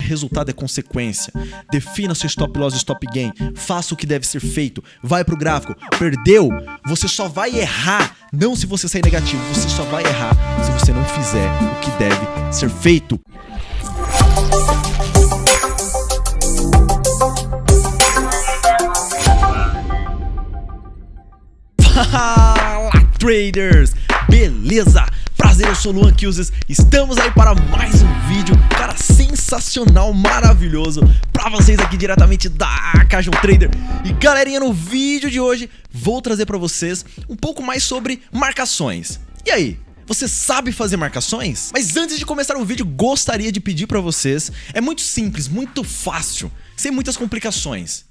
resultado é consequência. Defina seu stop loss e stop gain. Faça o que deve ser feito. Vai pro gráfico. Perdeu? Você só vai errar. Não se você sair negativo. Você só vai errar se você não fizer o que deve ser feito. Fala, traders! Beleza? Prazer, eu sou o Luan Kilzes. Estamos aí para mais um vídeo, cara, sensacional, maravilhoso, pra vocês aqui diretamente da Cajun Trader. E galerinha, no vídeo de hoje vou trazer pra vocês um pouco mais sobre marcações. E aí? Você sabe fazer marcações? Mas antes de começar o vídeo, gostaria de pedir pra vocês, é muito simples, muito fácil, sem muitas complicações.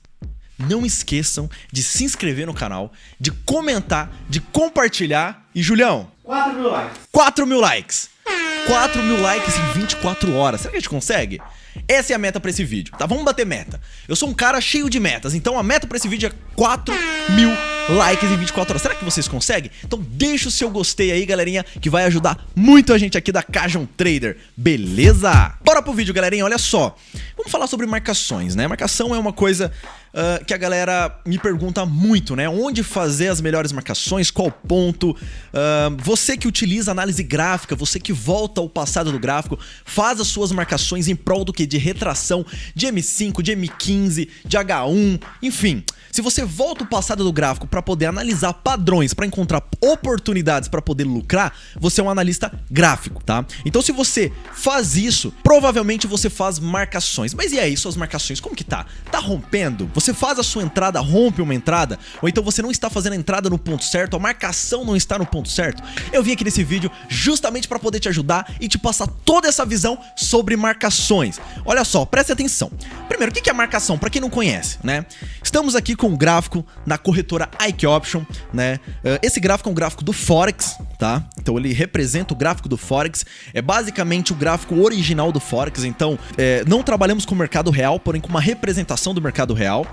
Não esqueçam de se inscrever no canal, de comentar, de compartilhar. E Julião, 4.000 likes. 4.000 likes. 4.000 likes em 24 horas. Será que a gente consegue? Essa é a meta pra esse vídeo, tá? Vamos bater meta. Eu sou um cara cheio de metas, então a meta pra esse vídeo é 4.000 likes em 24 horas. Será que vocês conseguem? Então deixa o seu gostei aí, galerinha, que vai ajudar muito a gente aqui da Cajun Trader, beleza? Bora pro vídeo, galerinha, olha só. Vamos falar sobre marcações, né? Marcação é uma coisa que a galera me pergunta muito, né? Onde fazer as melhores marcações, qual ponto. Você que utiliza análise gráfica, você que volta ao passado do gráfico, faz as suas marcações em prol do que? De retração, de M5, de M15, de H1, enfim. Se você volta ao passado do gráfico para poder analisar padrões, para encontrar oportunidades para poder lucrar, você é um analista gráfico, tá? Então se você faz isso, provavelmente você faz marcações. Mas e aí, suas marcações, como que tá? Tá rompendo? Você faz a sua entrada, rompe uma entrada? Ou então você não está fazendo a entrada no ponto certo, a marcação não está no ponto certo? Eu vim aqui nesse vídeo justamente para poder te ajudar e te passar toda essa visão sobre marcações. Olha só, preste atenção. Primeiro, o que é marcação? Para quem não conhece, né? Estamos aqui com um gráfico na corretora Ike Option, né? Esse gráfico é um gráfico do Forex, tá? Então ele representa o gráfico do Forex, é basicamente o gráfico original do Forex, então não trabalhamos com o mercado real, porém com uma representação do mercado real.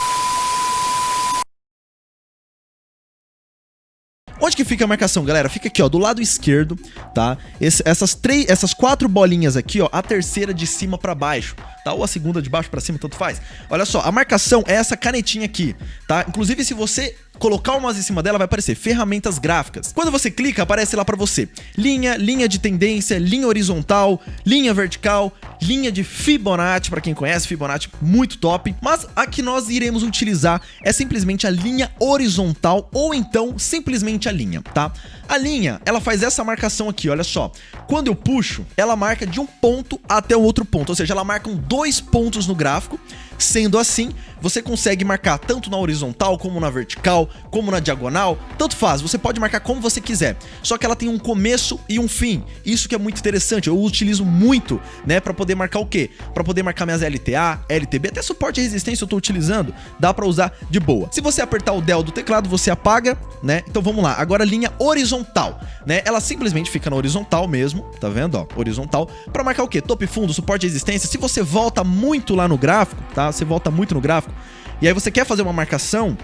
Onde que fica a marcação, galera? Fica aqui, ó, do lado esquerdo, tá? Essas 4 bolinhas aqui, ó, a terceira de cima pra baixo, tá? Ou a segunda de baixo pra cima, tanto faz. Olha só, a marcação é essa canetinha aqui, tá? Inclusive, se você colocar o mouse em cima dela, vai aparecer ferramentas gráficas. Quando você clica, aparece lá pra você linha de tendência, linha horizontal, linha vertical, linha de Fibonacci, pra quem conhece, Fibonacci muito top. Mas a que nós iremos utilizar é simplesmente a linha horizontal ou então simplesmente a linha, tá? A linha, ela faz essa marcação aqui, olha só. Quando eu puxo, ela marca de um ponto até o outro ponto, ou seja, ela marca 2 pontos no gráfico. Sendo assim, você consegue marcar tanto na horizontal, como na vertical, como na diagonal, tanto faz, você pode marcar como você quiser. Só que ela tem um começo e um fim, isso que é muito interessante, eu utilizo muito, né, pra poder marcar o quê? Pra poder marcar minhas LTA, LTB, até suporte e resistência eu tô utilizando, dá pra usar de boa. Se você apertar o del do teclado, você apaga, né, então vamos lá, agora a linha horizontal, né, ela simplesmente fica na horizontal mesmo, tá vendo, ó, horizontal, pra marcar o quê? Topo e fundo, suporte e resistência. Se você volta muito lá no gráfico, tá, você volta muito no gráfico, e aí você quer fazer uma marcação,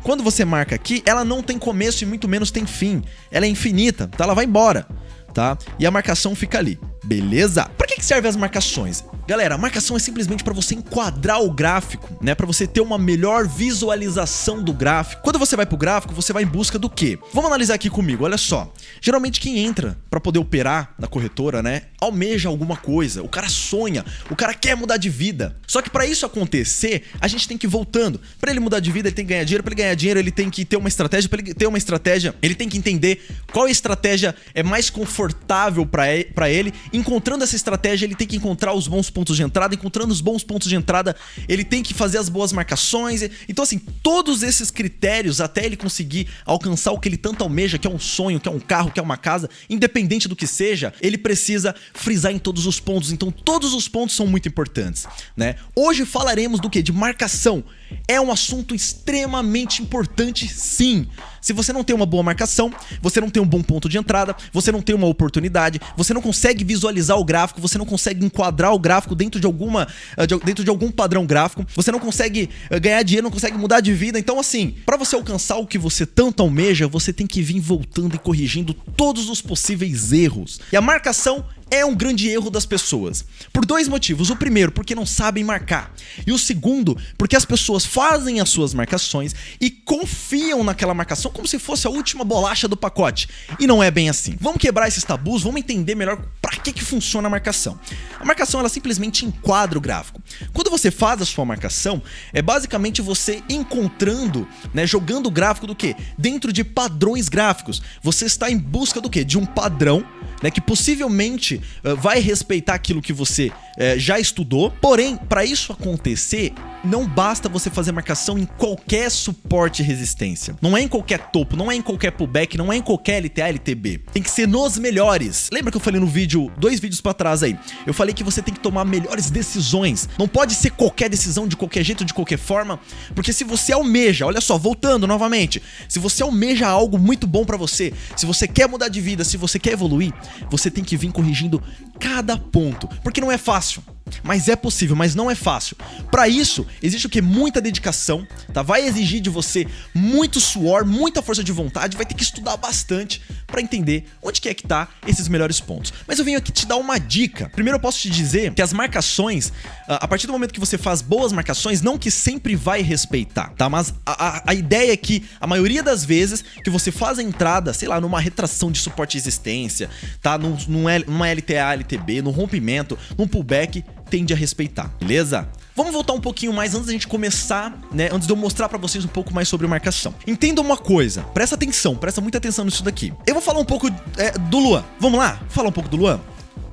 quando você marca aqui, ela não tem começo e muito menos tem fim. Ela é infinita, tá? Ela vai embora, tá? E a marcação fica ali, beleza? Pra que servem as marcações? Galera, a marcação é simplesmente para você enquadrar o gráfico, né? Para você ter uma melhor visualização do gráfico. Quando você vai pro gráfico, você vai em busca do quê? Vamos analisar aqui comigo, olha só. Geralmente quem entra para poder operar na corretora, né? Almeja alguma coisa, o cara sonha, o cara quer mudar de vida. Só que para isso acontecer, a gente tem que ir voltando. Para ele mudar de vida, ele tem que ganhar dinheiro. Para ele ganhar dinheiro, ele tem que ter uma estratégia. Para ele ter uma estratégia, ele tem que entender qual estratégia é mais confortável para ele. Encontrando essa estratégia, ele tem que encontrar os bons pontos de entrada. Encontrando os bons pontos de entrada, ele tem que fazer as boas marcações. Então assim, todos esses critérios até ele conseguir alcançar o que ele tanto almeja, que é um sonho, que é um carro, que é uma casa, independente do que seja, ele precisa frisar em todos os pontos. Então todos os pontos são muito importantes, né? Hoje falaremos do que? De marcação. É um assunto extremamente importante, sim. Se você não tem uma boa marcação, você não tem um bom ponto de entrada, você não tem uma oportunidade, você não consegue visualizar o gráfico, você não consegue enquadrar o gráfico dentro de algum padrão gráfico, você não consegue ganhar dinheiro, não consegue mudar de vida. Então assim, para você alcançar o que você tanto almeja, você tem que vir voltando e corrigindo todos os possíveis erros. E a marcação é um grande erro das pessoas. Por dois motivos. O primeiro, porque não sabem marcar. E o segundo, porque as pessoas fazem as suas marcações e confiam naquela marcação como se fosse a última bolacha do pacote. E não é bem assim. Vamos quebrar esses tabus, vamos entender melhor para que funciona a marcação. A marcação, ela simplesmente enquadra o gráfico. Quando você faz a sua marcação, é basicamente você encontrando, né, jogando o gráfico do quê? Dentro de padrões gráficos. Você está em busca do quê? De um padrão, né, que possivelmente vai respeitar aquilo que você já estudou. Porém, para isso acontecer, não basta você fazer marcação em qualquer suporte e resistência. Não é em qualquer topo, não é em qualquer pullback, não é em qualquer LTA, LTB. Tem que ser nos melhores. Lembra que eu falei no vídeo, 2 vídeos para trás aí? Eu falei que você tem que tomar melhores decisões. Não pode ser qualquer decisão, de qualquer jeito, de qualquer forma. Porque se você almeja, olha só, voltando novamente, se você almeja algo muito bom para você, se você quer mudar de vida, se você quer evoluir, você tem que vir corrigindo cada ponto. Porque não é fácil. Mas é possível, mas não é fácil. Para isso, existe o que? Muita dedicação, tá? Vai exigir de você muito suor, muita força de vontade, vai ter que estudar bastante para entender onde que é que tá esses melhores pontos. Mas eu venho aqui te dar uma dica. Primeiro eu posso te dizer que as marcações, a partir do momento que você faz boas marcações, não que sempre vai respeitar, tá? Mas a ideia é que a maioria das vezes que você faz a entrada, sei lá, numa retração de suporte e resistência, tá? Numa LTA, LTB, num rompimento, num pullback, tende a respeitar, beleza? Vamos voltar um pouquinho mais antes da gente começar, né? Antes de eu mostrar pra vocês um pouco mais sobre marcação. Entenda uma coisa, presta atenção, presta muita atenção nisso daqui. Eu vou falar um pouco do Luan. Vamos lá? Falar um pouco do Luan?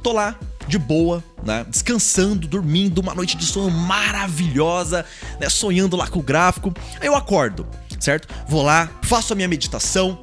Tô lá, de boa, né? Descansando, dormindo, uma noite de sono maravilhosa, né? Sonhando lá com o gráfico. Aí eu acordo, certo? Vou lá, faço a minha meditação,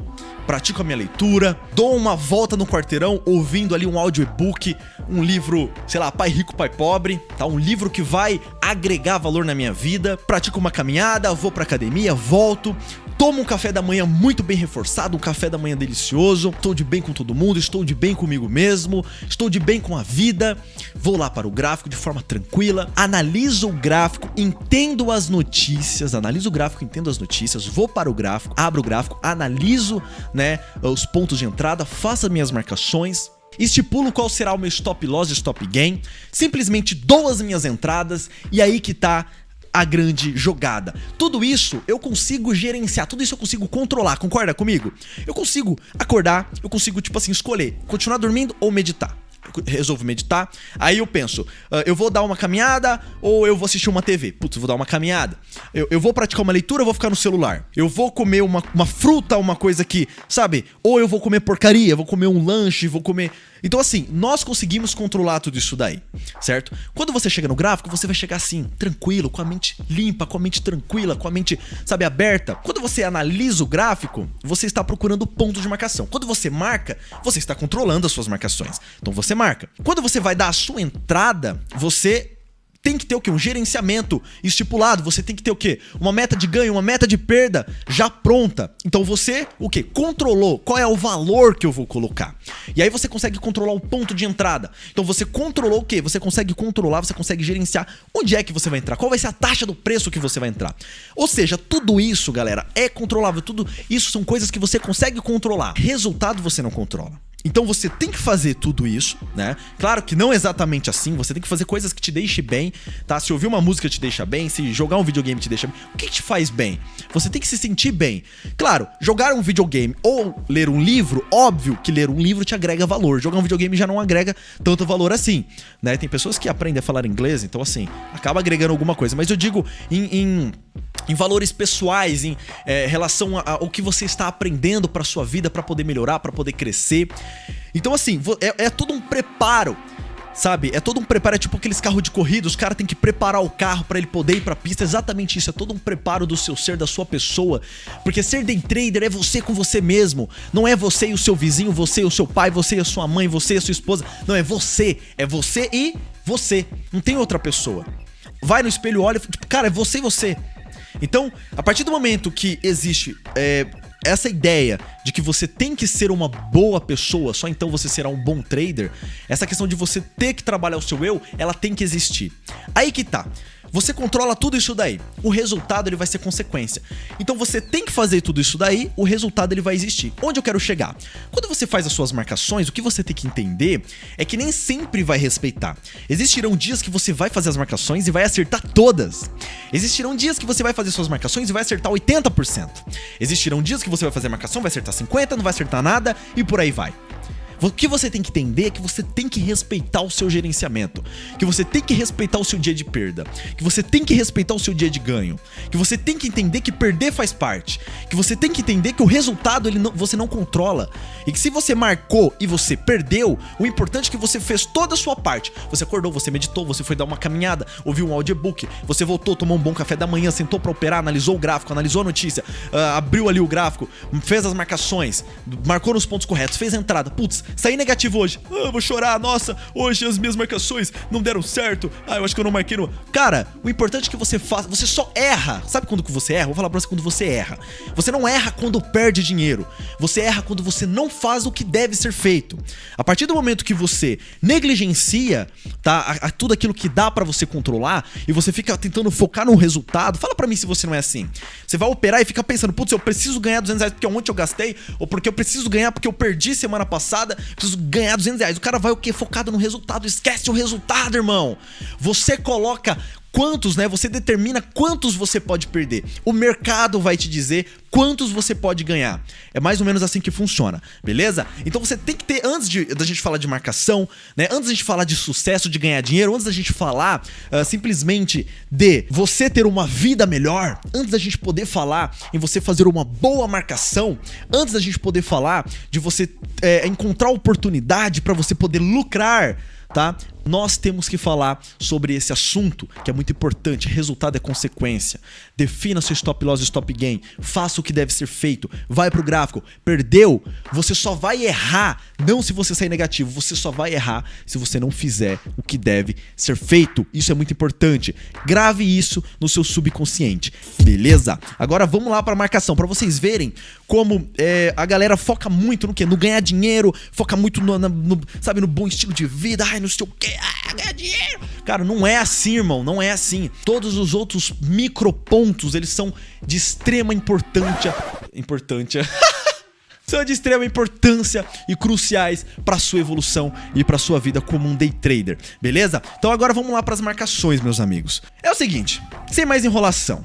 pratico a minha leitura, dou uma volta no quarteirão ouvindo ali um audiobook, um livro, sei lá, Pai Rico, Pai Pobre, tá? Um livro que vai agregar valor na minha vida, pratico uma caminhada, vou pra academia, volto, tomo um café da manhã muito bem reforçado, um café da manhã delicioso, estou de bem com todo mundo, estou de bem comigo mesmo, estou de bem com a vida, vou lá para o gráfico de forma tranquila, analiso o gráfico, entendo as notícias, vou para o gráfico, abro o gráfico, analiso, né, os pontos de entrada, faço as minhas marcações, estipulo qual será o meu stop loss e stop gain, simplesmente dou as minhas entradas e aí que tá a grande jogada. Tudo isso eu consigo gerenciar, tudo isso eu consigo controlar, concorda comigo? Eu consigo acordar, eu consigo, tipo assim, escolher continuar dormindo ou meditar. Eu resolvo meditar, aí eu penso, eu vou dar uma caminhada ou eu vou assistir uma TV? Putz, eu vou dar uma caminhada. Eu vou praticar uma leitura ou vou ficar no celular? Eu vou comer uma fruta, uma coisa que, sabe? Ou eu vou comer porcaria, vou comer um lanche, vou comer... Então assim, nós conseguimos controlar tudo isso daí, certo? Quando você chega no gráfico, você vai chegar assim, tranquilo, com a mente limpa, com a mente tranquila, com a mente, sabe, aberta. Quando você analisa o gráfico, você está procurando pontos de marcação. Quando você marca, você está controlando as suas marcações. Então você marca. Quando você vai dar a sua entrada, você tem que ter o quê? Um gerenciamento estipulado. Você tem que ter o quê? Uma meta de ganho, uma meta de perda já pronta. Então você, o quê? Controlou qual é o valor que eu vou colocar. E aí você consegue controlar o ponto de entrada. Então você controlou o quê? Você consegue controlar, você consegue gerenciar onde é que você vai entrar, qual vai ser a taxa do preço que você vai entrar. Ou seja, tudo isso, galera, é controlável. Tudo isso são coisas que você consegue controlar. Resultado você não controla. Então você tem que fazer tudo isso, né? Claro que não exatamente assim, você tem que fazer coisas que te deixem bem, tá? Se ouvir uma música te deixa bem, se jogar um videogame te deixa bem, o que te faz bem? Você tem que se sentir bem. Claro, jogar um videogame ou ler um livro, óbvio que ler um livro te agrega valor. Jogar um videogame já não agrega tanto valor assim, né? Tem pessoas que aprendem a falar inglês, então assim, acaba agregando alguma coisa. Mas eu digo em valores pessoais, em relação ao que você está aprendendo para sua vida, para poder melhorar, para poder crescer. Então assim, é todo um preparo, sabe? É todo um preparo, é tipo aqueles carros de corrida, os caras têm que preparar o carro para ele poder ir pra pista. Exatamente isso, é todo um preparo do seu ser, da sua pessoa. Porque ser day trader é você com você mesmo. Não é você e o seu vizinho, você e o seu pai, você e a sua mãe, você e a sua esposa. Não, é você e você. Não tem outra pessoa. Vai no espelho, olha, tipo, cara, é você e você. Então, a partir do momento que existe essa ideia de que você tem que ser uma boa pessoa, só então você será um bom trader, essa questão de você ter que trabalhar o seu eu, ela tem que existir. Aí que tá. Você controla tudo isso daí. O resultado ele vai ser consequência. Então você tem que fazer tudo isso daí, o resultado ele vai existir. Onde eu quero chegar? Quando você faz as suas marcações, o que você tem que entender é que nem sempre vai respeitar. Existirão dias que você vai fazer as marcações e vai acertar todas. Existirão dias que você vai fazer suas marcações e vai acertar 80%. Existirão dias que você vai fazer a marcação, vai acertar 50%, não vai acertar nada e por aí vai. O que você tem que entender é que você tem que respeitar o seu gerenciamento, que você tem que respeitar o seu dia de perda, que você tem que respeitar o seu dia de ganho, que você tem que entender que perder faz parte, que você tem que entender que o resultado você não controla e que se você marcou e você perdeu, o importante é que você fez toda a sua parte. Você acordou, você meditou, você foi dar uma caminhada, ouviu um audiobook, você voltou, tomou um bom café da manhã, sentou pra operar, analisou o gráfico, analisou a notícia, abriu ali o gráfico, fez as marcações, marcou nos pontos corretos, fez a entrada. Putz, saí negativo hoje. Vou chorar. Nossa, hoje as minhas marcações não deram certo. Eu acho que eu não marquei no... Cara, o importante é que você faça... Você só erra. Sabe quando que você erra? Vou falar pra você quando você erra. Você não erra quando perde dinheiro. Você erra quando você não faz o que deve ser feito. A partir do momento que você negligencia, tá, tudo aquilo que dá pra você controlar e você fica tentando focar no resultado, fala pra mim se você não é assim. Você vai operar e fica pensando, putz, eu preciso ganhar R$200 porque ontem eu gastei, ou porque eu preciso ganhar porque eu perdi semana passada, preciso ganhar R$200. O cara vai o quê? Focado no resultado. Esquece o resultado, irmão. Você coloca quantos, né? Você determina quantos você pode perder. O mercado vai te dizer quantos você pode ganhar. É mais ou menos assim que funciona, beleza? Então você tem que ter, antes da gente falar de marcação, né? Antes da gente falar de sucesso, de ganhar dinheiro, antes da gente falar simplesmente de você ter uma vida melhor, antes da gente poder falar em você fazer uma boa marcação, antes da gente poder falar de você encontrar oportunidade para você poder lucrar, tá? Nós temos que falar sobre esse assunto que é muito importante. Resultado é consequência. Defina seu stop loss e stop gain. Faça o que deve ser feito. Vai pro gráfico. Perdeu? Você só vai errar. Não se você sair negativo. Você só vai errar se você não fizer o que deve ser feito. Isso é muito importante. Grave isso no seu subconsciente. Beleza? Agora vamos lá para a marcação. Para vocês verem como a galera foca muito no quê? No ganhar dinheiro. Foca muito sabe, no bom estilo de vida. Ai, não sei o quê. Ganhar dinheiro. Cara, não é assim, irmão. Não é assim. Todos os outros micropontos, eles são de extrema importância. São de extrema importância e cruciais para sua evolução e para sua vida como um day trader. Beleza? Então agora vamos lá para as marcações, meus amigos. É o seguinte, sem mais enrolação.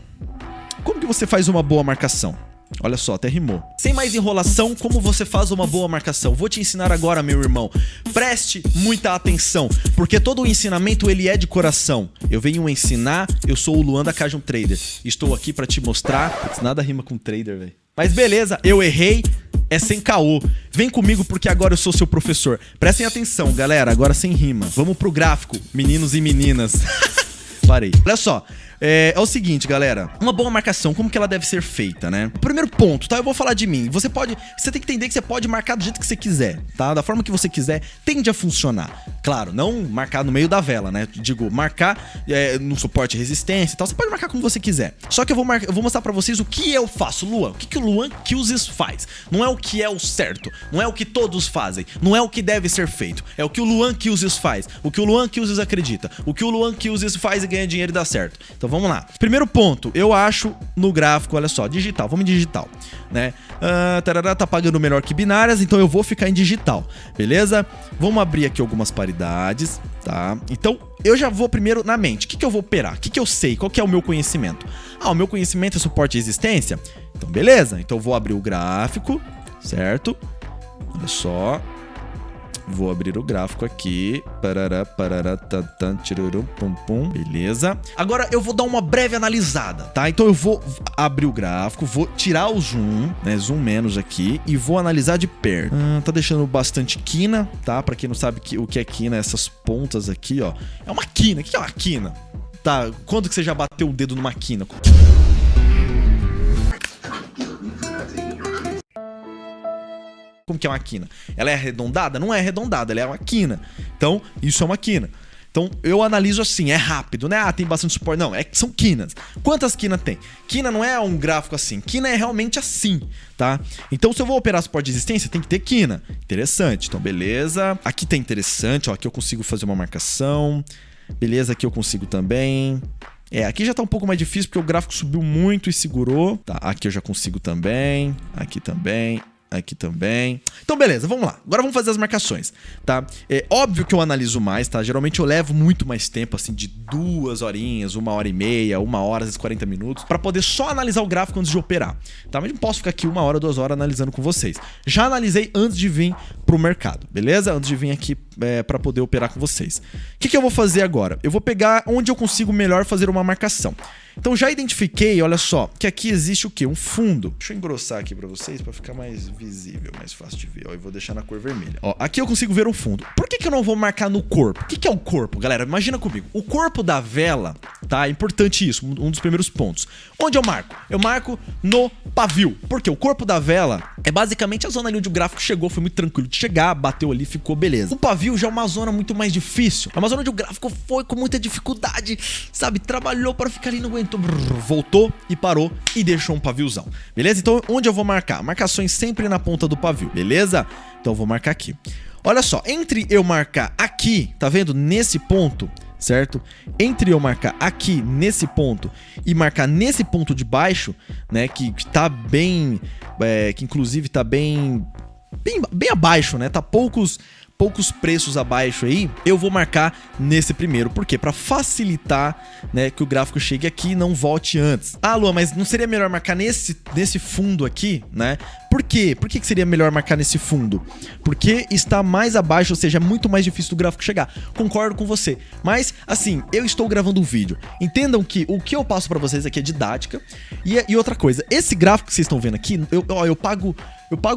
Como que você faz uma boa marcação? Olha só, até rimou. Sem mais enrolação, como você faz uma boa marcação? Vou te ensinar agora, meu irmão. Preste muita atenção, porque todo o ensinamento ele é de coração. Eu venho ensinar, eu sou o Luan da Cajun Trader. Estou aqui para te mostrar. Nada rima com trader, velho. Mas beleza, eu errei. É sem caô. Vem comigo porque agora eu sou seu professor. Prestem atenção, galera, agora sem rima. Vamos pro gráfico, meninos e meninas. Parei. Olha só. É o seguinte, galera, uma boa marcação, como que ela deve ser feita, né? Primeiro ponto, tá? Eu vou falar de mim. Você tem que entender que você pode marcar do jeito que você quiser, tá? Da forma que você quiser, tende a funcionar. Claro, não marcar no meio da vela, né? Digo, marcar no suporte resistência e tal. Você pode marcar como você quiser. Só que eu vou mostrar pra vocês o que eu faço, Luan. O que o Luan Kills faz. Não é o que é o certo. Não é o que todos fazem. Não é o que deve ser feito. É o que o Luan Kills faz. O que o Luan Kills acredita. O que o Luan Kills faz e ganha dinheiro e dá certo. Então vamos lá. Primeiro ponto, eu acho no gráfico, olha só, digital, vamos em digital, né? Tá pagando melhor que binárias, então eu vou ficar em digital, beleza? Vamos abrir aqui algumas paridades, tá? Então eu já vou primeiro na mente, o que eu vou operar? O que eu sei? Qual que é o meu conhecimento? O meu conhecimento é suporte e resistência? Então beleza, então eu vou abrir o gráfico, certo? Olha só. Vou abrir o gráfico aqui. Beleza. Agora eu vou dar uma breve analisada, tá? Então eu vou abrir o gráfico, vou tirar o zoom, né? Zoom menos aqui. E vou analisar de perto. Tá deixando bastante quina, tá? Pra quem não sabe o que é quina, essas pontas aqui, ó. É uma quina. O que é uma quina? Tá, quando que você já bateu o dedo numa quina? Como que é uma quina? Ela é arredondada? Não é arredondada, ela é uma quina. Então, isso é uma quina. Então, eu analiso assim, é rápido, né? Tem bastante suporte. Não, são quinas. Quantas quinas tem? Quina não é um gráfico assim. Quina é realmente assim, tá? Então, se eu vou operar suporte de resistência, tem que ter quina. Interessante. Então, beleza. Aqui tá interessante, ó. Aqui eu consigo fazer uma marcação. Beleza, aqui eu consigo também. Aqui já tá um pouco mais difícil porque o gráfico subiu muito e segurou. Tá, aqui eu já consigo também. Aqui também. Aqui também. Então, beleza, vamos lá. Agora vamos fazer as marcações, tá? É óbvio que eu analiso mais, tá? Geralmente eu levo muito mais tempo, assim, de 2 horinhas, 1h30, 1 hora, às vezes 40 minutos, pra poder só analisar o gráfico antes de operar, tá? Mas não posso ficar aqui 1 hora, 2 horas analisando com vocês. Já analisei antes de vir pro mercado, beleza? Antes de vir aqui pra poder operar com vocês. O que eu vou fazer agora? Eu vou pegar onde eu consigo melhor fazer uma marcação. Então já identifiquei, olha só, que aqui existe o quê? Um fundo. Deixa eu engrossar aqui pra vocês pra ficar mais visível, mais fácil de ver. Ó, eu vou deixar na cor vermelha. Ó, aqui eu consigo ver um fundo. Por que eu não vou marcar no corpo? O que é o corpo, galera? Imagina comigo. O corpo da vela, tá? É importante isso, um dos primeiros pontos. Onde eu marco? Eu marco no pavio. Porque o corpo da vela é basicamente a zona ali onde o gráfico chegou, foi muito tranquilo de chegar, bateu ali, ficou beleza. O pavio já é uma zona muito mais difícil. É uma zona onde o gráfico foi com muita dificuldade, sabe? Trabalhou para ficar ali, não aguentou, voltou e parou e deixou um paviozão, beleza? Então onde eu vou marcar? Marcações sempre na ponta do pavio, beleza? Então eu vou marcar aqui. Olha só, entre eu marcar aqui, tá vendo? Nesse ponto, certo? Entre eu marcar aqui nesse ponto e marcar nesse ponto de baixo, né? Que tá bem... que inclusive tá bem abaixo, né? Tá poucos preços abaixo aí, eu vou marcar nesse primeiro. Por quê? Para facilitar, né, que o gráfico chegue aqui e não volte antes. Ah, Luan, mas não seria melhor marcar nesse fundo aqui, né? Por quê? Por que seria melhor marcar nesse fundo? Porque está mais abaixo, ou seja, é muito mais difícil do gráfico chegar. Concordo com você. Mas, assim, eu estou gravando um vídeo. Entendam que o que eu passo para vocês aqui é didática. E outra coisa, esse gráfico que vocês estão vendo aqui, eu pago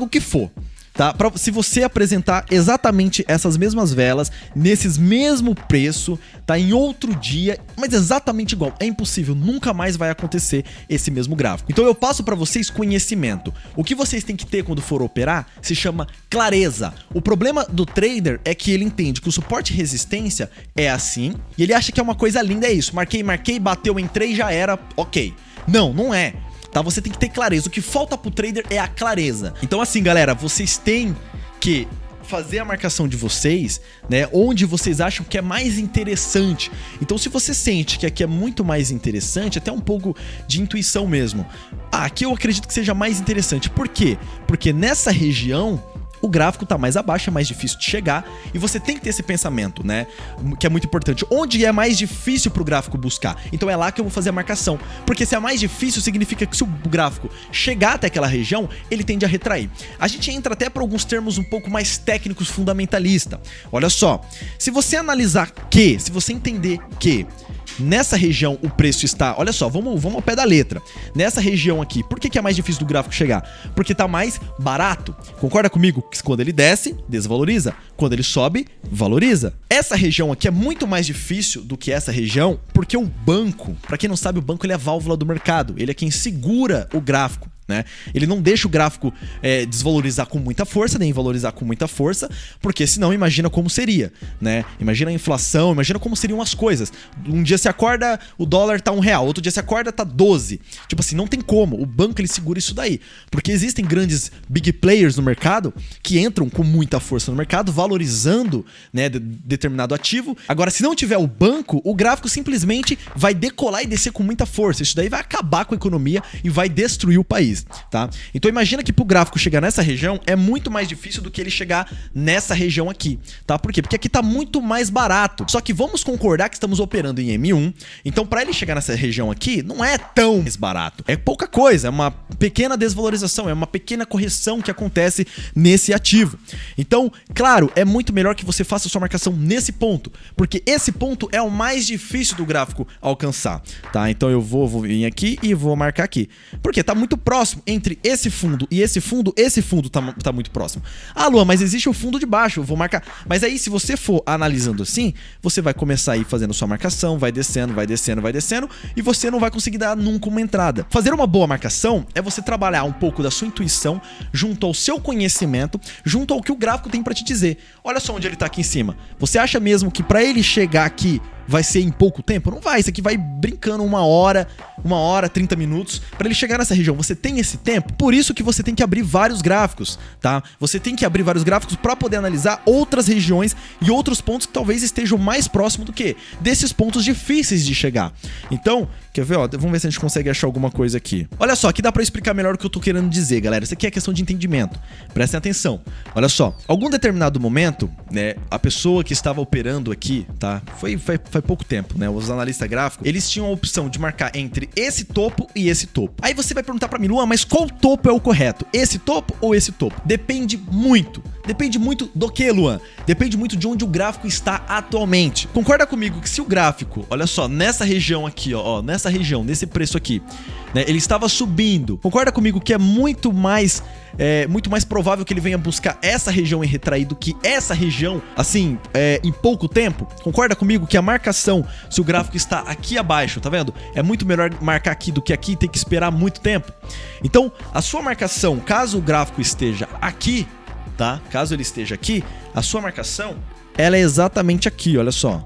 o que for. Tá? Se você apresentar exatamente essas mesmas velas, nesses mesmo preço, tá? Em outro dia, mas exatamente igual, é impossível, nunca mais vai acontecer esse mesmo gráfico. Então eu passo para vocês conhecimento. O que vocês têm que ter quando for operar se chama clareza. O problema do trader é que ele entende que o suporte e resistência é assim, e ele acha que é uma coisa linda, é isso. Marquei, bateu, entrei, já era, ok. Não é. Tá? Você tem que ter clareza. O que falta pro trader é a clareza. Então assim, galera, vocês têm que fazer a marcação de vocês, né, onde vocês acham que é mais interessante. Então se você sente que aqui é muito mais interessante, até um pouco de intuição mesmo. Aqui eu acredito que seja mais interessante. Por quê? Porque nessa região o gráfico tá mais abaixo, é mais difícil de chegar, e você tem que ter esse pensamento, né, que é muito importante. Onde é mais difícil pro gráfico buscar? Então é lá que eu vou fazer a marcação, porque se é mais difícil, significa que se o gráfico chegar até aquela região, ele tende a retrair. A gente entra até por alguns termos um pouco mais técnicos, fundamentalista. Olha só, se você analisar se você entender que nessa região o preço está... Olha só, vamos ao pé da letra. Nessa região aqui, por que é mais difícil do gráfico chegar? Porque tá mais barato. Concorda comigo que quando ele desce, desvaloriza. Quando ele sobe, valoriza. Essa região aqui é muito mais difícil do que essa região, porque o banco, pra quem não sabe, o banco ele é a válvula do mercado. Ele é quem segura o gráfico, né? Ele não deixa o gráfico desvalorizar com muita força, nem valorizar com muita força, porque senão imagina como seria, né? Imagina a inflação, imagina como seriam as coisas. Um dia você acorda, o dólar tá R$1, outro dia você acorda, tá 12. Tipo assim, não tem como. O banco ele segura isso daí, porque existem grandes big players no mercado que entram com muita força no mercado, valorizando, né, determinado ativo. Agora, se não tiver o banco, o gráfico simplesmente vai decolar e descer com muita força. Isso daí vai acabar com a economia e vai destruir o país. Tá? Então imagina que pro gráfico chegar nessa região é muito mais difícil do que ele chegar nessa região aqui, tá? Por quê? Porque aqui tá muito mais barato. Só que vamos concordar que estamos operando em M1, então para ele chegar nessa região aqui não é tão mais barato. É pouca coisa, é uma pequena desvalorização, é uma pequena correção que acontece nesse ativo. Então, claro, é muito melhor que você faça a sua marcação nesse ponto, porque esse ponto é o mais difícil do gráfico alcançar, tá? Então eu vou vir aqui e vou marcar aqui, porque tá muito próximo entre esse fundo e esse fundo tá muito próximo. Ah, Luan, mas existe o fundo de baixo, eu vou marcar. Mas aí, se você for analisando assim, você vai começar a ir fazendo sua marcação, vai descendo, e você não vai conseguir dar nunca uma entrada. Fazer uma boa marcação é você trabalhar um pouco da sua intuição junto ao seu conhecimento, junto ao que o gráfico tem pra te dizer. Olha só onde ele tá aqui em cima. Você acha mesmo que pra ele chegar aqui vai ser em pouco tempo? Não vai, isso aqui vai brincando 1 hora, 30 minutos, para ele chegar nessa região. Você tem esse tempo, por isso que você tem que abrir vários gráficos, tá? Você tem que abrir vários gráficos para poder analisar outras regiões e outros pontos que talvez estejam mais próximo do que desses pontos difíceis de chegar. Então, quer ver, ó, vamos ver se a gente consegue achar alguma coisa aqui. Olha só, aqui dá pra explicar melhor o que eu tô querendo dizer, galera. Isso aqui é questão de entendimento. Prestem atenção. Olha só, algum determinado momento, né, a pessoa que estava operando aqui, tá? Foi pouco tempo, né? Os analistas gráficos, eles tinham a opção de marcar entre esse topo e esse topo. Aí você vai perguntar pra mim, Luan, mas qual topo é o correto? Esse topo ou esse topo? Depende muito. Depende muito do que, Luan? Depende muito de onde o gráfico está atualmente. Concorda comigo que se o gráfico, olha só, nessa região aqui, ó, nessa região, nesse preço aqui, né, ele estava subindo. Concorda comigo que é muito mais provável que ele venha buscar essa região e retrair do que essa região, assim, em pouco tempo? Concorda comigo que a marcação, se o gráfico está aqui abaixo, tá vendo? É muito melhor marcar aqui do que aqui e ter que esperar muito tempo. Então, a sua marcação, caso o gráfico esteja aqui, tá? Caso ele esteja aqui, a sua marcação, ela é exatamente aqui, olha só.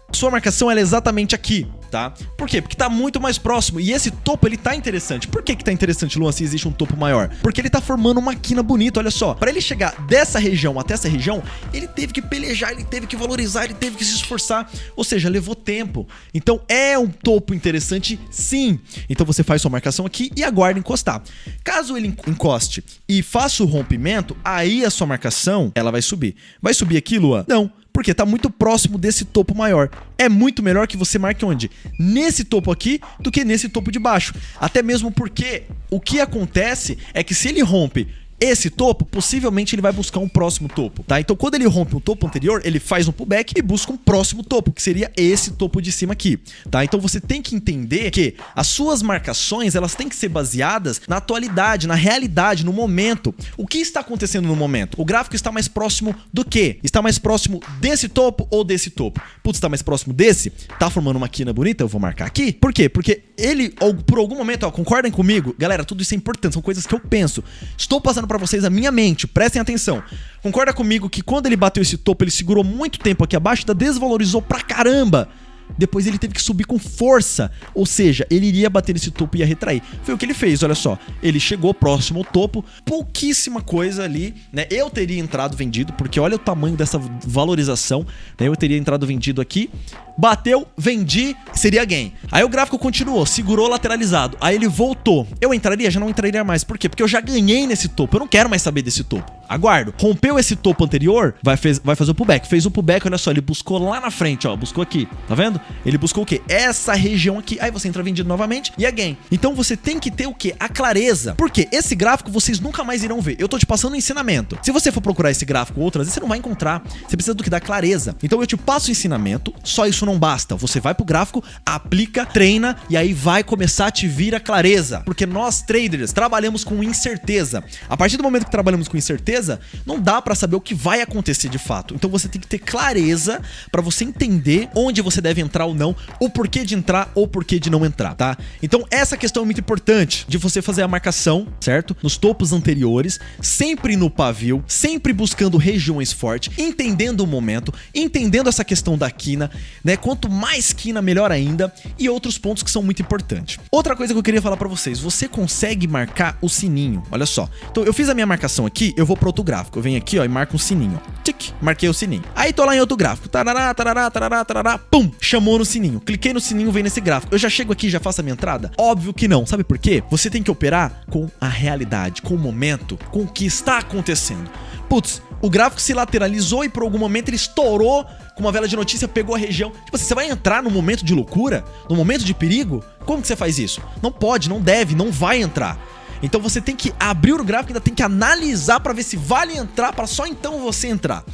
A sua marcação, ela é exatamente aqui, tá? Por quê? Porque tá muito mais próximo. E esse topo, ele tá interessante. Por que que tá interessante, Luan, se existe um topo maior? Porque ele tá formando uma quina bonita, olha só. Para ele chegar dessa região até essa região, ele teve que pelejar, ele teve que valorizar, ele teve que se esforçar. Ou seja, levou tempo. Então é um topo interessante, sim. Então você faz sua marcação aqui e aguarda encostar. Caso ele encoste e faça o rompimento, aí a sua marcação, ela vai subir. Vai subir aqui, Luan? Não. Porque tá muito próximo desse topo maior. É muito melhor que você marque onde? Nesse topo aqui do que nesse topo de baixo. Até mesmo porque o que acontece é que se ele rompe esse topo, possivelmente ele vai buscar um próximo topo, tá? Então quando ele rompe o topo anterior, ele faz um pullback e busca um próximo topo, que seria esse topo de cima aqui, tá? Então você tem que entender que as suas marcações, elas têm que ser baseadas na atualidade, na realidade, no momento. O que está acontecendo no momento? O gráfico está mais próximo do quê? Está mais próximo desse topo ou desse topo? Putz, está mais próximo desse? Tá formando uma quina bonita? Eu vou marcar aqui. Por quê? Porque ele, por algum momento, ó, concordem comigo? Galera, tudo isso é importante, são coisas que eu penso. Estou passando pra vocês a minha mente, prestem atenção. Concorda comigo que quando ele bateu esse topo, ele segurou muito tempo aqui abaixo, ainda desvalorizou pra caramba. Depois ele teve que subir com força, ou seja, ele iria bater nesse topo e ia retrair. Foi o que ele fez, olha só. Ele chegou próximo ao topo, pouquíssima coisa ali, né? Eu teria entrado vendido, porque olha o tamanho dessa valorização, né? Eu teria entrado vendido aqui, bateu, vendi, seria gain. Aí o gráfico continuou, segurou lateralizado, aí ele voltou. Eu entraria? Já não entraria mais. Por quê? Porque eu já ganhei nesse topo, eu não quero mais saber desse topo. Aguardo. Rompeu esse topo anterior, vai fazer o pullback. Fez o pullback, olha só, ele buscou lá na frente, ó, buscou aqui, tá vendo? Ele buscou o quê? Essa região aqui. Aí você entra vendido novamente e é gain. Então você tem que ter o quê? A clareza. Porque esse gráfico vocês nunca mais irão ver. Eu tô te passando um ensinamento. Se você for procurar esse gráfico outras vezes, você não vai encontrar. Você precisa do que? Da clareza. Então eu te passo o ensinamento, só isso não basta. Você vai pro gráfico, aplica, treina e aí vai começar a te vir a clareza. Porque nós traders trabalhamos com incerteza. A partir do momento que trabalhamos com incerteza, não dá pra saber o que vai acontecer de fato. Então você tem que ter clareza pra você entender onde você deve entrar ou não, o porquê de entrar ou o porquê de não entrar, tá? Então essa questão é muito importante de você fazer a marcação, certo? Nos topos anteriores, sempre no pavio, sempre buscando regiões fortes, entendendo o momento, entendendo essa questão da quina, né? Quanto mais quina, melhor ainda, e outros pontos que são muito importantes. Outra coisa que eu queria falar pra vocês, você consegue marcar o sininho, olha só. Então eu fiz a minha marcação aqui, eu vou pro outro gráfico, eu venho aqui, ó, e marco um sininho, ó. Tic, marquei o sininho. Aí tô lá em outro gráfico, tarará, tarará, tarará, tarará, pum, chamou no sininho. Cliquei no sininho, vem nesse gráfico. Eu já chego aqui e já faço a minha entrada? Óbvio que não. Sabe por quê? Você tem que operar com a realidade, com o momento, com o que está acontecendo. Putz, o gráfico se lateralizou e por algum momento ele estourou com uma vela de notícia, pegou a região. Tipo assim, você vai entrar num momento de loucura? Num momento de perigo? Como que você faz isso? Não pode, não deve, não vai entrar. Então você tem que abrir o gráfico e ainda tem que analisar para ver se vale entrar, para só então você entrar.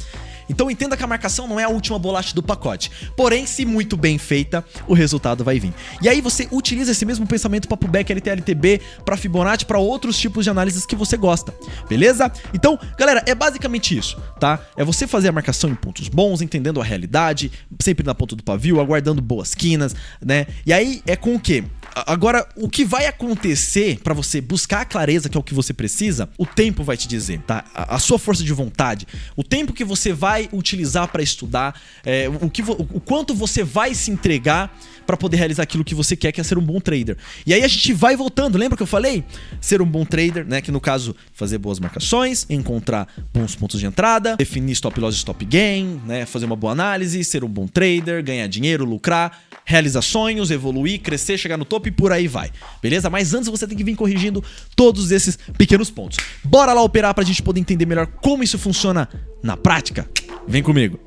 Então entenda que a marcação não é a última bolacha do pacote. Porém, se muito bem feita, o resultado vai vir. E aí você utiliza esse mesmo pensamento para pullback, LT, LTB, para Fibonacci, para outros tipos de análises que você gosta. Beleza? Então, galera, é basicamente isso, tá? É você fazer a marcação em pontos bons, entendendo a realidade, sempre na ponta do pavio, aguardando boas quinas, né? E aí é com o quê? Agora, o que vai acontecer pra você buscar a clareza, que é o que você precisa, o tempo vai te dizer, tá? A sua força de vontade, o tempo que você vai utilizar pra estudar, o quanto você vai se entregar pra poder realizar aquilo que você quer, que é ser um bom trader. E aí a gente vai voltando, lembra que eu falei? Ser um bom trader, né? Que no caso, fazer boas marcações, encontrar bons pontos de entrada, definir stop loss e stop gain, né? Fazer uma boa análise, ser um bom trader, ganhar dinheiro, lucrar, realizar sonhos, evoluir, crescer, chegar no topo e por aí vai, beleza? Mas antes você tem que vir corrigindo todos esses pequenos pontos. Bora lá operar pra gente poder entender melhor como isso funciona na prática? Vem comigo!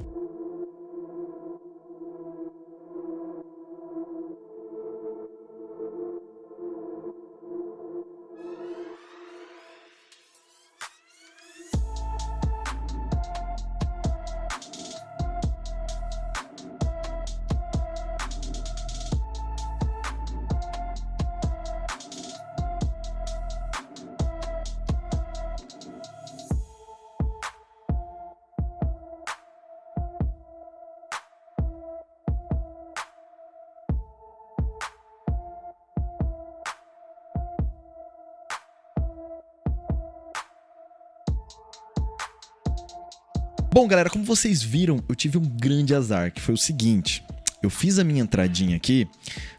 Bom, galera, como vocês viram, eu tive um grande azar, que foi o seguinte. Eu fiz a minha entradinha aqui,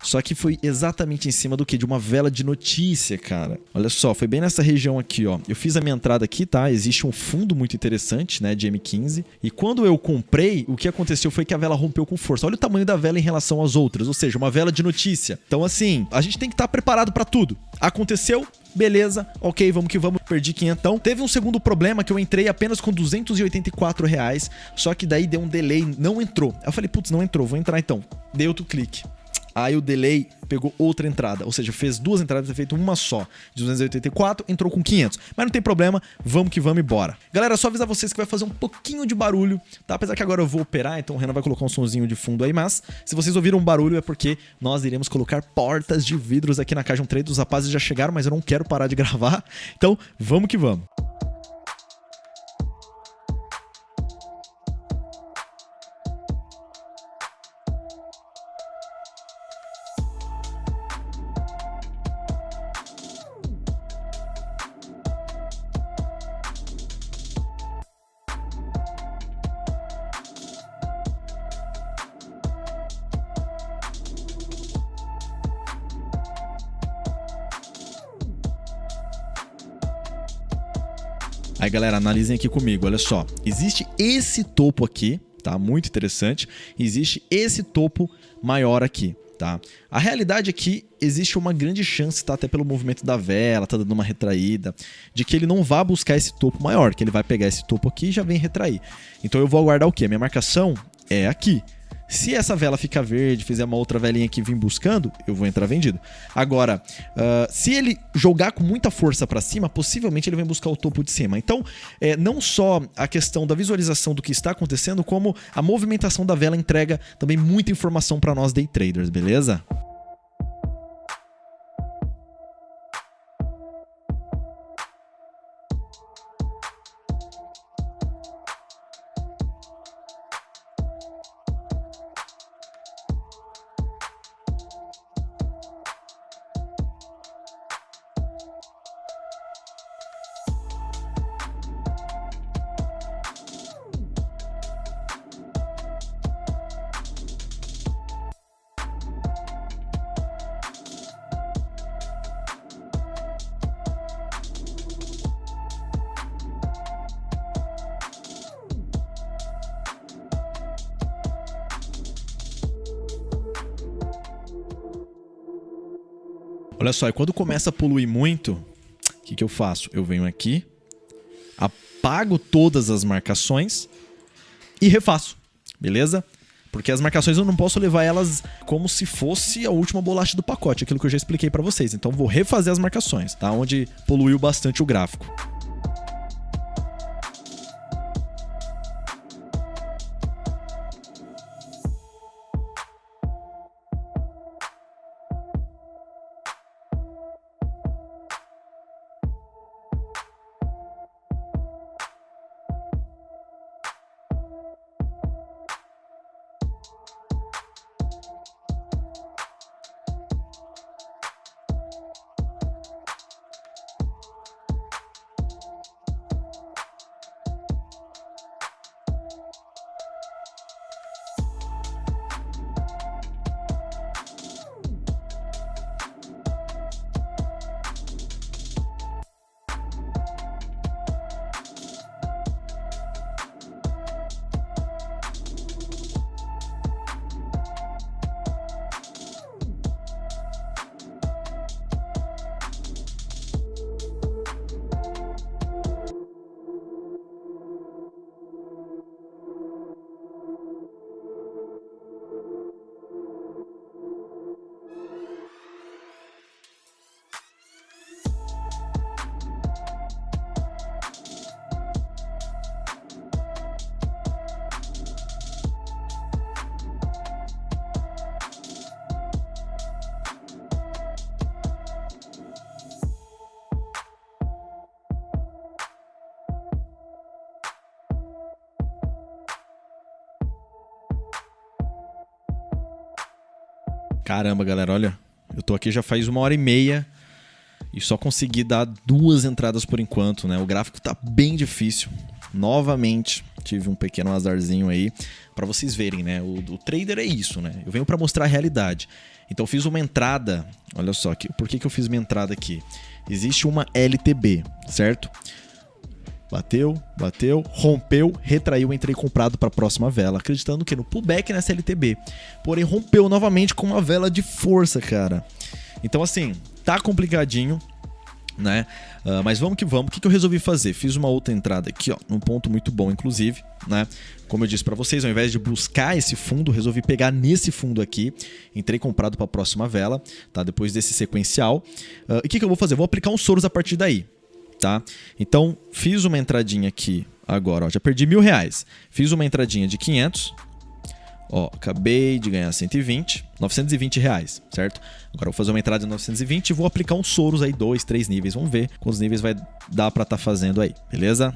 só que foi exatamente em cima do quê? De uma vela de notícia, cara. Olha só, foi bem nessa região aqui, ó. Eu fiz a minha entrada aqui, tá? Existe um fundo muito interessante, né, de M15. E quando eu comprei, o que aconteceu foi que a vela rompeu com força. Olha o tamanho da vela em relação às outras, ou seja, uma vela de notícia. Então, assim, a gente tem que estar preparado pra tudo. Aconteceu? Beleza, ok, vamos que vamos, perdi 500. Teve um segundo problema que eu entrei apenas com R$284, só que daí deu um delay, não entrou. Eu falei, putz, não entrou, vou entrar então. Dei outro clique. Aí o delay pegou outra entrada, ou seja, fez duas entradas, ter feito uma só. De 284, entrou com 500. Mas não tem problema, vamos que vamos e bora. Galera, só avisar vocês que vai fazer um pouquinho de barulho, tá? Apesar que agora eu vou operar, então o Renan vai colocar um sonzinho de fundo aí, mas se vocês ouviram um barulho é porque nós iremos colocar portas de vidros aqui na Cajun Trade. Os rapazes já chegaram, mas eu não quero parar de gravar, então vamos que vamos. Aí, galera, analisem aqui comigo, olha só. Existe esse topo aqui, tá? Muito interessante. Existe esse topo maior aqui, tá? A realidade é que existe uma grande chance, tá? Até pelo movimento da vela, tá dando uma retraída, de que ele não vá buscar esse topo maior, que ele vai pegar esse topo aqui e já vem retrair. Então eu vou aguardar o quê? A minha marcação é aqui. Se essa vela ficar verde, fizer uma outra velinha aqui e vir buscando, eu vou entrar vendido. Agora, se ele jogar com muita força para cima, possivelmente ele vai buscar o topo de cima. Então, não só a questão da visualização do que está acontecendo, como a movimentação da vela entrega também muita informação para nós day traders, beleza? Olha só, e quando começa a poluir muito, o que eu faço? Eu venho aqui, apago todas as marcações e refaço, beleza? Porque as marcações eu não posso levar elas como se fosse a última bolacha do pacote, aquilo que eu já expliquei pra vocês. Então vou refazer as marcações, tá? Onde poluiu bastante o gráfico. Caramba, galera, olha. Eu tô aqui já faz 1h30 e só consegui dar 2 entradas por enquanto, né? O gráfico tá bem difícil. Novamente, tive um pequeno azarzinho aí pra vocês verem, né? O trader é isso, né? Eu venho pra mostrar a realidade. Então eu fiz uma entrada, olha só, por que eu fiz minha entrada aqui? Existe uma LTB, certo? Bateu, rompeu, retraiu, entrei comprado para a próxima vela, acreditando que no pullback nessa LTB. Porém, rompeu novamente com uma vela de força, cara. Então, assim, tá complicadinho, né? Mas vamos que vamos. O que eu resolvi fazer? Fiz uma outra entrada aqui, ó, num ponto muito bom, inclusive, né? Como eu disse para vocês, ao invés de buscar esse fundo, resolvi pegar nesse fundo aqui. Entrei comprado para a próxima vela, tá? Depois desse sequencial. E o que eu vou fazer? Vou aplicar uns soros a partir daí. Tá? Então, fiz uma entradinha aqui agora, ó, já perdi R$1.000. Fiz uma entradinha de 500, ó, acabei de ganhar 120, R$920, certo? Agora eu vou fazer uma entrada de 920 e vou aplicar uns soros aí, 2, 3 níveis. Vamos ver quantos níveis vai dar para estar fazendo aí, beleza?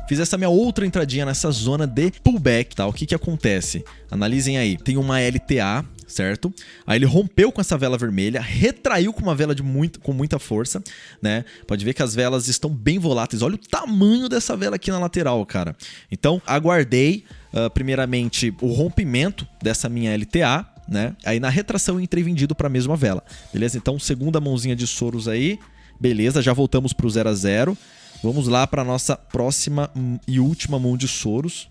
Fiz essa minha outra entradinha nessa zona de pullback, tá? O que acontece? Analisem aí. Tem uma LTA, certo? Aí ele rompeu com essa vela vermelha, retraiu com uma vela com muita força, né? Pode ver que as velas estão bem voláteis. Olha o tamanho dessa vela aqui na lateral, cara. Então, aguardei, primeiramente, o rompimento dessa minha LTA, né? Aí na retração eu entrei vendido para a mesma vela, beleza? Então, segunda mãozinha de soros aí. Beleza, já voltamos para o 0 a 0. Vamos lá para a nossa próxima e última mão de soros.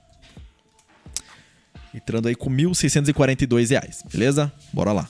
Entrando aí com R$1.642, beleza? Bora lá.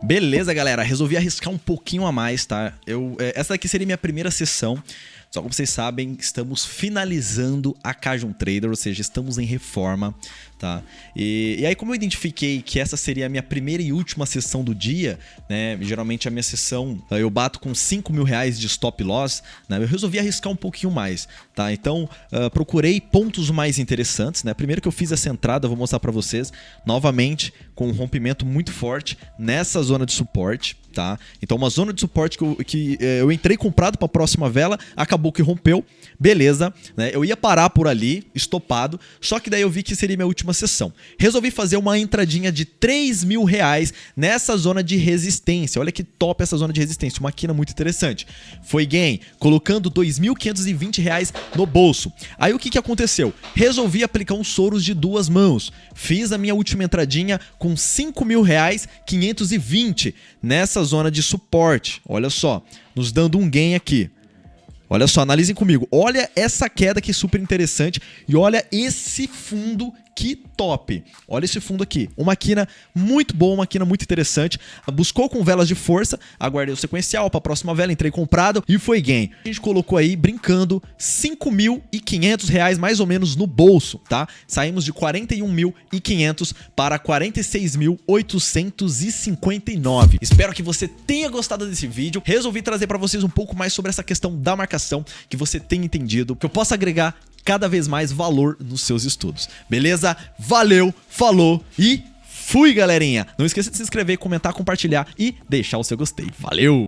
Beleza, galera, resolvi arriscar um pouquinho a mais, tá? Essa daqui seria minha primeira sessão. Só como vocês sabem, estamos finalizando a Cajun Trader, ou seja, estamos em reforma, tá? E aí, como eu identifiquei que essa seria a minha primeira e última sessão do dia, né? Geralmente a minha sessão eu bato com R$5.000 de stop loss, né? Eu resolvi arriscar um pouquinho mais, tá? Então, procurei pontos mais interessantes, né? Primeiro que eu fiz essa entrada, eu vou mostrar para vocês, novamente, com um rompimento muito forte nessa zona de suporte, tá? Então, uma zona de suporte que eu entrei comprado para a próxima vela, acabou acabou que rompeu, beleza, né? Eu ia parar por ali, estopado, só que daí eu vi que seria minha última sessão. Resolvi fazer uma entradinha de 3 mil reais nessa zona de resistência. Olha que top essa zona de resistência, uma quina muito interessante. Foi gain, colocando 2.520 reais no bolso. Aí o que aconteceu? Resolvi aplicar uns soros de 2 mãos. Fiz a minha última entradinha com 5 mil reais, 520 nessa zona de suporte. Olha só, nos dando um gain aqui. Olha só, analisem comigo. Olha essa queda que é super interessante e olha esse fundo que top. Olha esse fundo aqui. Uma quina muito boa, uma quina muito interessante. Buscou com velas de força, aguardei o sequencial para a próxima vela, entrei comprado e foi gain. A gente colocou aí, brincando, 5.500 reais mais ou menos no bolso, tá? Saímos de 41.500 para 46.859. Espero que você tenha gostado desse vídeo. Resolvi trazer para vocês um pouco mais sobre essa questão da marcação, que você tenha entendido, que eu possa agregar cada vez mais valor nos seus estudos. Beleza? Valeu, falou e fui, galerinha! Não esqueça de se inscrever, comentar, compartilhar e deixar o seu gostei. Valeu!